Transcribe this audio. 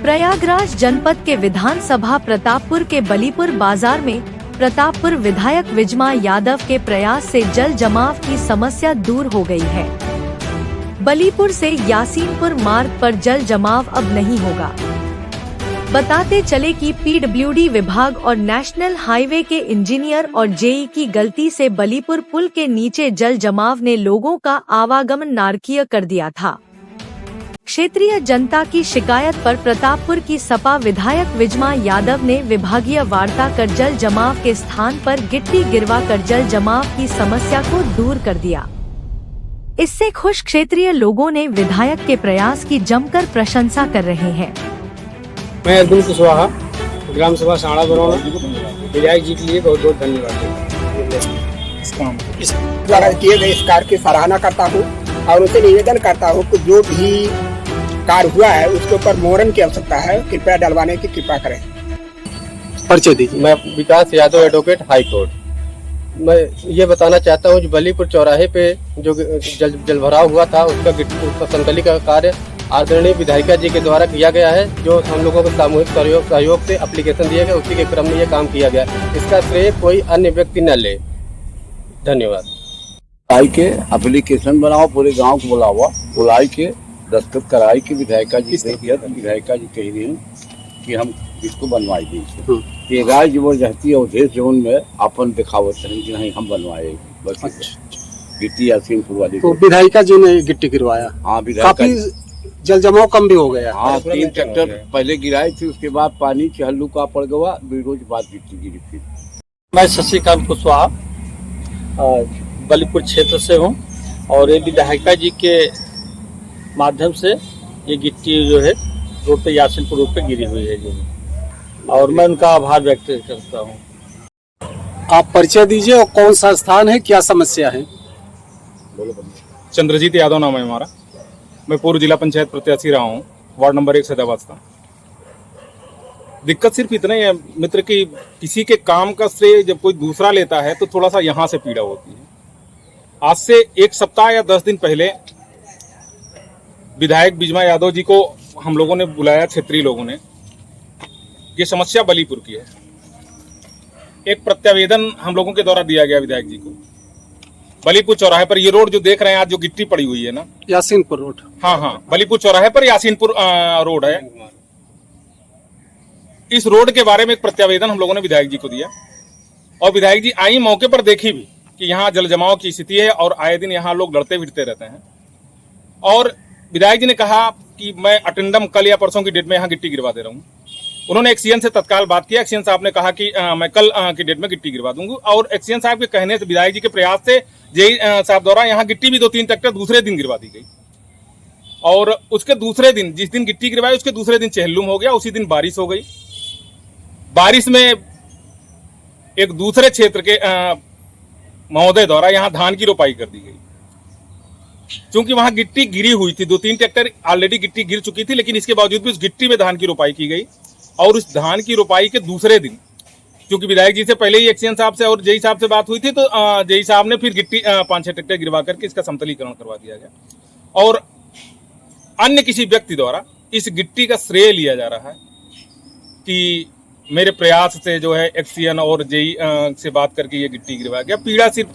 प्रयागराज जनपद के विधानसभा प्रतापपुर के बलीपुर बाजार में प्रतापपुर विधायक विजमा यादव के प्रयास से जल जमाव की समस्या दूर हो गई है। बलीपुर से यासीनपुर मार्ग पर जल जमाव अब नहीं होगा। बताते चले कि पीडब्ल्यूडी विभाग और नेशनल हाईवे के इंजीनियर और जेई की गलती से बलीपुर पुल के नीचे जल जमाव ने लोगों का आवागमन नारकीय कर दिया था। क्षेत्रीय जनता की शिकायत पर प्रतापपुर की सपा विधायक विजमा यादव ने विभागीय वार्ता कर जल जमाव के स्थान पर गिट्टी गिरवा कर जल जमाव की समस्या को दूर कर दिया। इससे खुश क्षेत्रीय लोगों ने विधायक के प्रयास की जमकर प्रशंसा कर रहे हैं। मैं अर्जुन कुशवाहा, ग्राम सभा साड़ा बरौना, विधायक जी के लिए बहुत बहुत धन्यवाद। इस द्वारा किए गए इस कार्य की सराहना करता हूँ और उनसे निवेदन करता हूँ कि जो भी कार्य हुआ है उसके ऊपर मोहरन की आवश्यकता है, कृपया डलवाने की कृपा करें। परिचय दीजिए। मैं विकास यादव, एडवोकेट, हाई कोर्ट। मैं ये बताना चाहता हूँ, बलीपुर चौराहे पे जो जल भराव हुआ था उसका संकली का कार्य आदरणीय विधायिका जी के द्वारा किया गया है, जो हम लोगों को सामूहिक सहयोग से एप्लीकेशन दिया गया, उसी के क्रम में ये काम किया गया। इसका श्रेय कोई अन्य व्यक्ति न ले। धन्यवाद। आई के एप्लीकेशन बनाओ, पूरे गांव को बुलाई के दस्तखत कराई के विधायिका जी से किया। विधायिका जी कह रही हैं कि हम इसको बनवाई दी। ये गाय जबरदस्ती अवधेश जोन में अपन दिखावत है कि नहीं हम बनवाए बस गिट्टी यासीनपुर वाली। तो विधायिका जी ने गिट्टी गिरवाया। हाँ, काफी जल जमाव कम भी हो गया। हाँ, 3 ट्रैक्टर पहले गिराई थी, उसके बाद पानी चहल्लू का पड़ गया, 2 रोज बाद गिट्टी गिरी थी। मैं शशिकांत कुशवाहा बलीपुर क्षेत्र से हूँ और ये विधायिका जी के माध्यम से ये गिट्टी जो है रोड पे यासीनपुर रोड पे गिरी हुई है जो, और मैं उनका आभार व्यक्त करता हूँ। आप परिचय दीजिए और कौन सा स्थान है, क्या समस्या है? चंद्रजीत यादव नाम है हमारा। मैं पूर्व जिला पंचायत प्रत्याशी रहा हूँ, वार्ड नंबर 1 सैदाबाद था। दिक्कत सिर्फ इतना ही है मित्र कि किसी के काम का श्रेय जब कोई दूसरा लेता है तो थोड़ा सा यहाँ से पीड़ा होती है। आज से 1 सप्ताह या 10 दिन पहले विधायक विजमा यादव जी को हम लोगों ने बुलाया, क्षेत्रीय लोगों ने। ये समस्या बलीपुर की है। एक प्रत्यावेदन हम लोगों के द्वारा दिया गया विधायक जी को। बलीपुर चौराहे पर ये रोड जो देख रहे हैं आज, जो गिट्टी पड़ी हुई है ना, यासीनपुर रोड। हाँ, बलीपुर चौराहे पर यासीनपुर रोड है। इस रोड के बारे में एक प्रत्यावेदन हम लोगों ने विधायक जी को दिया और विधायक जी आई, मौके पर देखी भी कि यहाँ जल जमाव की स्थिति है और आए दिन यहाँ लोग लड़ते भिड़ते रहते हैं। और विधायक जी ने कहा कि मैं अटेंडम कल या परसों की डेट में यहाँ गिट्टी गिरवा दे रहा हूँ। उन्होंने एक्सीएन से तत्काल बात किया। एक्सीएन साहब ने कहा कि मैं कल की डेट में गिट्टी गिरवा दूंगा। और एक्सीएन साहब के कहने से, विधायक जी के प्रयास से जेई साहब द्वारा यहाँ गिट्टी भी 2-3 ट्रैक्टर दूसरे दिन गिरवा दी गई। और उसके दूसरे दिन, जिस दिन गिट्टी गिरवाई उसके दूसरे दिन चहल्लुम हो गया। उसी दिन बारिश हो गई। बारिश में एक दूसरे क्षेत्र के महोदय द्वारा यहाँ धान की रोपाई कर दी गई। क्योंकि वहां गिट्टी गिरी हुई थी, 2-3 ट्रैक्टर ऑलरेडी गिट्टी गिर चुकी थी, लेकिन इसके बावजूद भी उस गिट्टी में धान की रोपाई की गई। और उस धान की रोपाई के दूसरे दिन, क्योंकि विधायक जी से पहले ही एक्सीएन साहब से और जेई साहब से बात हुई थी, तो जेई साहब ने फिर गिट्टी 5-6 ट्रैक्टर गिरवा करके इसका समतलीकरण करवा दिया गया। और अन्य किसी व्यक्ति द्वारा इस गिट्टी का श्रेय लिया जा रहा है कि मेरे प्रयास से जो है एक्सीएन और जेई से बात करके ये गिट्टी गिरवा गया। पीड़ा सिर्फ